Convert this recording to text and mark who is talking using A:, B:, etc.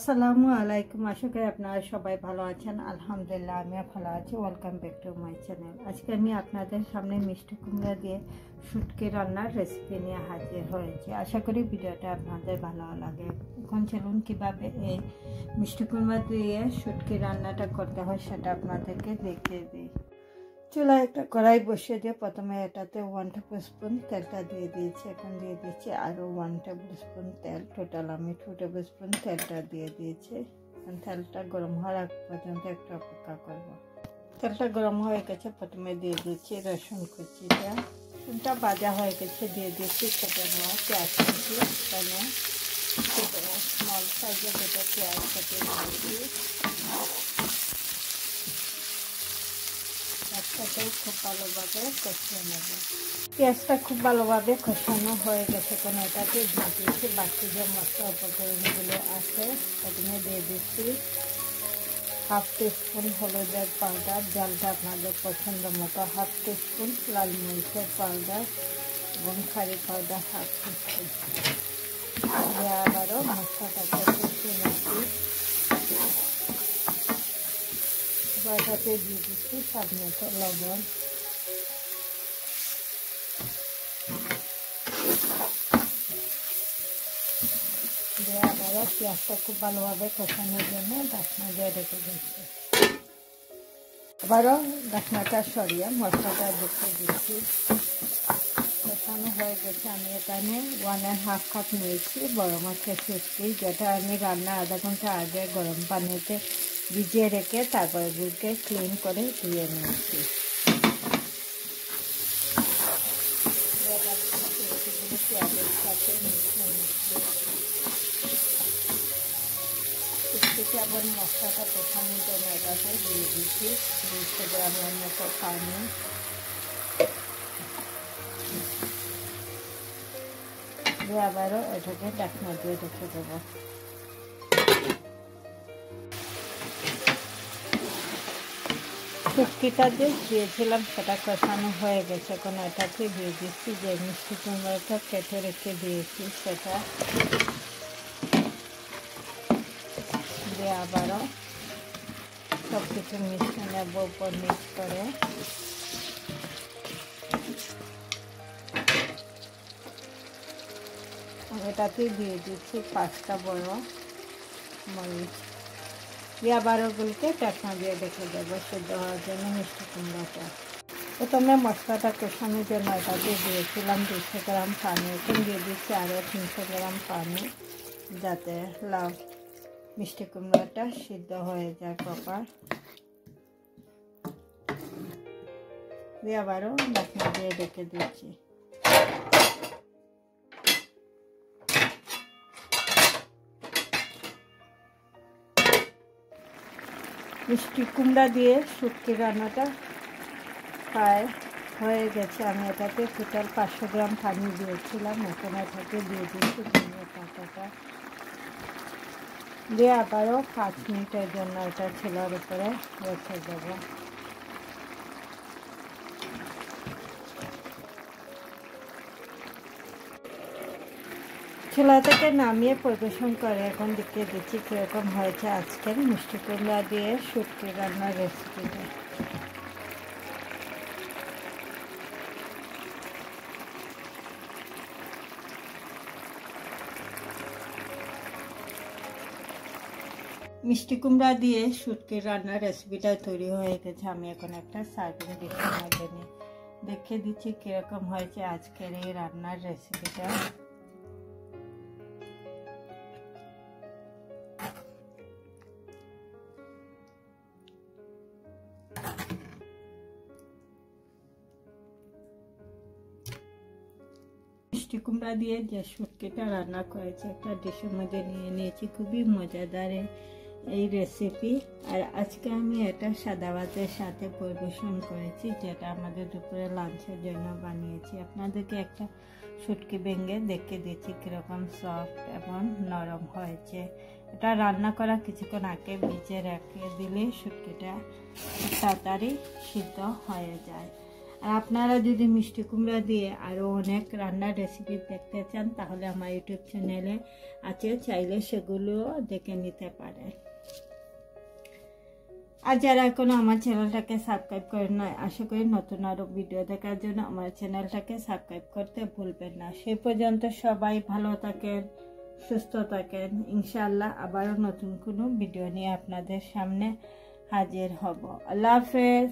A: আসসালামু আলাইকুম। আশা করি আপনারা সবাই ভালো আছেন। আলহামদুলিল্লাহ আমিও ভালো আছি। Welcome back to my channel. আজকে আমি আপনাদের সামনে মিষ্টি কুমড়া দিয়ে শুটকি রান্নার রেসিপি নিয়ে হাজির হয়েছি। আশা করি ভিডিওটা আপনাদের ভালো লাগে। এখন চলুন কীভাবে এই মিষ্টি কুমড়া দিয়ে শুটকি রান্নাটা করতে হয় সেটা আপনাদেরকে দেখিয়ে দিই। চুলায় একটা কড়াই বসিয়ে দিয়ে প্রথমে এটাতে 1 টেবিল স্পুন তেলটা দিয়ে দিয়েছি। এখন দিয়ে দিচ্ছি আরও 1 টেবিল স্পুন তেল। টোটাল আমি 2 টেবিল স্পুন তেলটা দিয়ে দিয়েছি। এখন তেলটা গরম হওয়ার আগ পর্যন্ত একটু অপেক্ষা করব। তেলটা গরম হয়ে গেছে, প্রথমে দিয়ে দিচ্ছি রসুন কুচিটা। রসুনটা ভাজা হয়ে গেছে, দিয়ে দিচ্ছি কেটে নেওয়া পেঁয়াজ কুচি। এখানে স্মল সাইজের দুটো পেঁয়াজ কেটে নিয়েছি। একসাথেই খুব ভালোভাবে কষিয়ে নেব। পেঁয়াজটা খুব ভালোভাবে কষানো হয়ে গেছে। কোনো এটাকে দিয়ে দিচ্ছি বাকি যে মশলা উপকরণগুলো আছে। প্রথমে দিয়ে দিচ্ছি হাফ টিস্পুন হলুদের পাউডার, জালটা আপনাদের পছন্দ মতো, হাফ টিস্পুন লাল মরিচের পাউডার এবং কারি পাউডার হাফ টিস্পুন। আবারও মশলাটাকে কষিয়ে নিচ্ছি। এটাতে দিয়ে দিচ্ছি স্বাদ মতো লবণ। আবারও পেঁয়াজটা খুব ভালোভাবে কষানোর জন্য ঢাকনা দিয়ে রেখে দিচ্ছি। আবারও ঢাকনাটা সরিয়ে মশলাটা ঢুকিয়ে দিচ্ছি। কষানো হয়ে গেছে। আমি এখানে 1.5 কাপ নিয়েছি বড় মাছের শুটকি, যেটা আমি রান্না আধা ঘন্টা আগে গরম পানিতে ভিজিয়ে রেখে তারপরে গুড়কে ক্লিন করে ধুয়ে নিয়েছি। পেঁয়াজের সাথে মিশিয়ে নিচ্ছি। শুটকিতে আবার মশলাটা কষানোর জন্য এটাতে দিয়ে দিচ্ছি 200 গ্রামের মতো পানি। দিয়ে আবারও এটাকে ঢাকনা দিয়ে রেখে দেবো। শুটকিটা যে দিয়েছিলাম সেটা কষানো হয়ে গেছে। এখন এটাকে দিয়ে দিচ্ছি যে মিষ্টি কুমড়োটা কেটে রেখে দিয়েছি সেটা দিয়ে আবারও সব কিছু মিশিয়ে নেব উপর মিক্স করে। এটাতে দিয়ে দিচ্ছি 5টা বড় মরিচ। দিয়ে আবার ওগুলোকে ঢাকনা দিয়ে রেখে দেবো সেদ্ধ হওয়ার জন্য মিষ্টি কুমড়োটা। প্রথমে মশলাটা কষানোর জন্য এটাতে দিয়েছিলাম 200 গ্রাম পানি। এখন দিয়ে দিচ্ছি আরও 300 গ্রাম পানি, যাতে মিষ্টি কুমড়োটা সিদ্ধ হয়ে যায় প্রপার। দিয়ে আবারও ঢাকনা দিয়ে রেখে দিচ্ছি। মিষ্টি কুমড়া দিয়ে শুটকি রান্নাটা প্রায় হয়ে গেছে। আমি এটাতে টোটাল 500 গ্রাম পানি দিয়েছিলাম। এখন এটাকে দিয়ে দিচ্ছি ধনিয়া পাতাটা। দিয়ে আবারও 5 মিনিটের জন্য এটা চুলার উপরে রেখে দেবো। চুলা থেকে নামিয়ে পরিবেশন করে এখন দেখিয়ে দিচ্ছি কীরকম হয়েছে আজকের মিষ্টি কুমড়া দিয়ে শুটকি রান্নার রেসিপিটা। মিষ্টি কুমড়া দিয়ে শুটকি রান্নার রেসিপিটা তৈরি হয়ে গেছে। আমি এখন একটা সার্ভিং ডিশের মধ্যে নিয়ে দেখিয়ে দিচ্ছি কীরকম হয়েছে আজকের এই রান্নার রেসিপিটা। মিষ্টি কুমড়া দিয়ে যে শুটকিটা রান্না করেছে একটা ডিশের মধ্যে নিয়ে নিয়েছি। খুবই মজাদার এই রেসিপি। আর আজকে আমি এটা সাদা ভাতের সাথে পরিবেশন করেছি, যেটা আমাদের দুপুরে লাঞ্চের জন্য বানিয়েছি। আপনাদেরকে একটা শুটকি ভেঙে দেখে দিচ্ছি কীরকম সফট এবং নরম হয়েছে। এটা রান্না করা কিছুক্ষণ আগে ভিজে রেখে দিলে শুটকিটা তাড়াতাড়ি সিদ্ধ হয়ে যায়। আর আপনারা যদি মিষ্টি কুমড়া দিয়ে আরও অনেক রান্নার রেসিপি দেখতে চান তাহলে আমার ইউটিউব চ্যানেলে আছে, চাইলে সেগুলো দেখে নিতে পারেন। আর যারা এখনো আমার চ্যানেলটাকে সাবস্ক্রাইব করেন না, আশা করি নতুন আরও ভিডিও দেখার জন্য আমার চ্যানেলটাকে সাবস্ক্রাইব করতে ভুলবেন না। সেই পর্যন্ত সবাই ভালো থাকেন, সুস্থ থাকেন। ইনশাআল্লাহ আবারও নতুন কোনো ভিডিও নিয়ে আপনাদের সামনে হাজির হব। আল্লাহ হাফেজ।